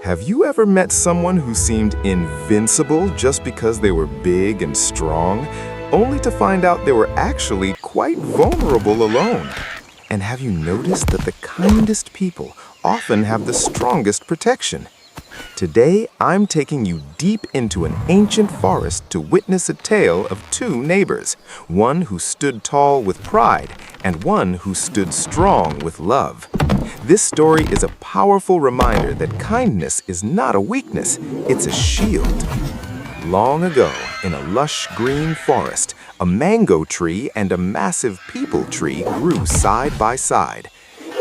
Have you ever met someone who seemed invincible just because they were big and strong, only to find out they were actually quite vulnerable alone? And have you noticed that the kindest people often have the strongest protection? Today, I'm taking you deep into an ancient forest to witness a tale of two neighbors, one who stood tall with pride and one who stood strong with love. This story is a powerful reminder that kindness is not a weakness, it's a shield. Long ago, in a lush green forest, a mango tree and a massive peepal tree grew side by side.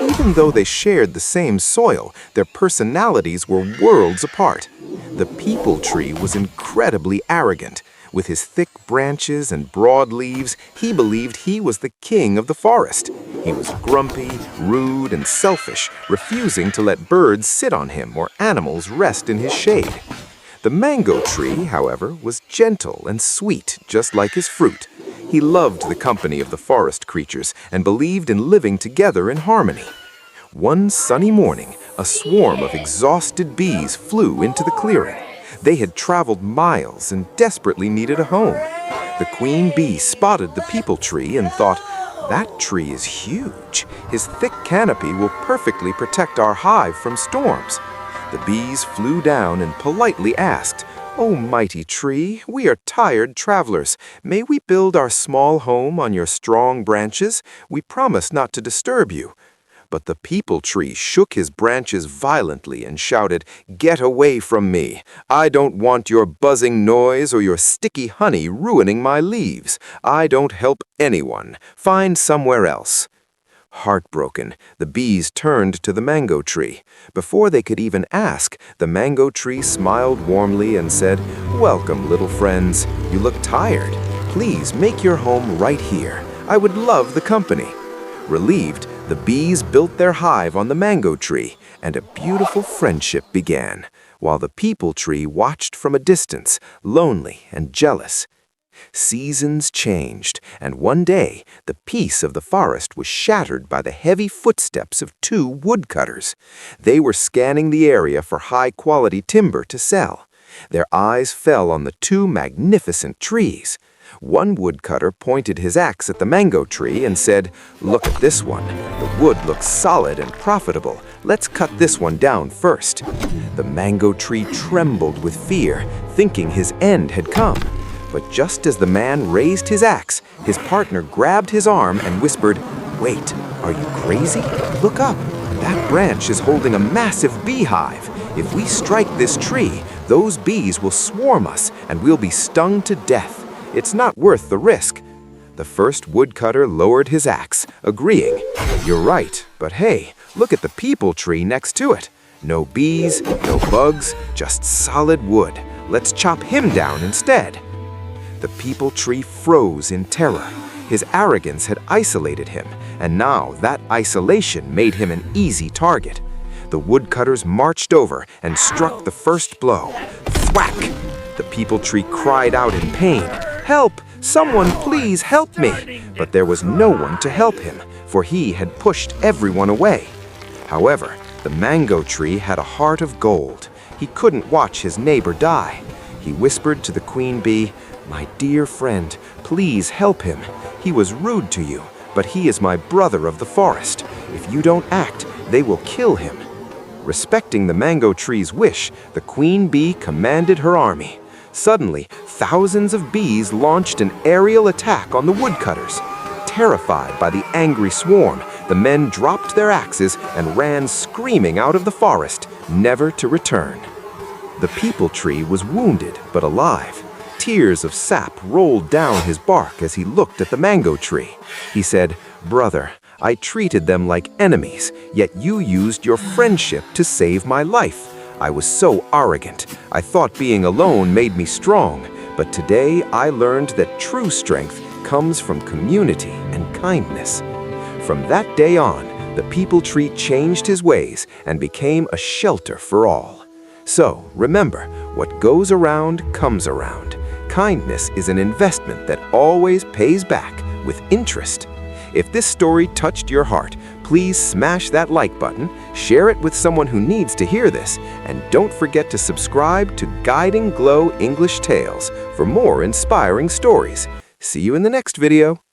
Even though they shared the same soil, their personalities were worlds apart. The peepal tree was incredibly arrogant. With his thick branches and broad leaves, he believed he was the king of the forest. He was grumpy, rude, and selfish, refusing to let birds sit on him or animals rest in his shade. The mango tree, however, was gentle and sweet, just like his fruit. He loved the company of the forest creatures and believed in living together in harmony. One sunny morning, a swarm of exhausted bees flew into the clearing. They had traveled miles and desperately needed a home. The queen bee spotted the peepal tree and thought, "That tree is huge. His thick canopy will perfectly protect our hive from storms." The bees flew down and politely asked, "Oh, mighty tree, we are tired travelers. May we build our small home on your strong branches? We promise not to disturb you." But the peepal tree shook his branches violently and shouted, "Get away from me! I don't want your buzzing noise or your sticky honey ruining my leaves. I don't help anyone. Find somewhere else." Heartbroken, the bees turned to the mango tree. Before they could even ask, the mango tree smiled warmly and said, "Welcome, little friends. You look tired. Please make your home right here. I would love the company." Relieved, the bees built their hive on the mango tree, and a beautiful friendship began, while the peepal tree watched from a distance, lonely and jealous. Seasons changed, and one day, the peace of the forest was shattered by the heavy footsteps of two woodcutters. They were scanning the area for high-quality timber to sell. Their eyes fell on the two magnificent trees. One woodcutter pointed his axe at the mango tree and said, "Look at this one. The wood looks solid and profitable. Let's cut this one down first." The mango tree trembled with fear, thinking his end had come. But just as the man raised his axe, his partner grabbed his arm and whispered, "Wait, are you crazy? Look up. That branch is holding a massive beehive. If we strike this tree, those bees will swarm us and we'll be stung to death. It's not worth the risk." The first woodcutter lowered his axe, agreeing, "You're right, but hey, look at the peepal tree next to it. No bees, no bugs, just solid wood. Let's chop him down instead." The peepal tree froze in terror. His arrogance had isolated him, and now that isolation made him an easy target. The woodcutters marched over and struck the first blow. Thwack! The peepal tree cried out in pain, "Help! Someone please help me!" But there was no one to help him, for he had pushed everyone away. However, the mango tree had a heart of gold. He couldn't watch his neighbor die. He whispered to the queen bee, "My dear friend, please help him. He was rude to you, but he is my brother of the forest. If you don't act, they will kill him." Respecting the mango tree's wish, the queen bee commanded her army. Suddenly, thousands of bees launched an aerial attack on the woodcutters. Terrified by the angry swarm, the men dropped their axes and ran screaming out of the forest, never to return. The peepal tree was wounded but alive. Tears of sap rolled down his bark as he looked at the mango tree. He said, "Brother, I treated them like enemies, yet you used your friendship to save my life. I was so arrogant. I thought being alone made me strong, but today I learned that true strength comes from community and kindness." From that day on, the peepal tree changed his ways and became a shelter for all. So, remember, what goes around comes around. Kindness is an investment that always pays back with interest. If this story touched your heart, Please smash that like button, share it with someone who needs to hear this, and don't forget to subscribe to Guiding Glow English Tales for more inspiring stories. See you in the next video.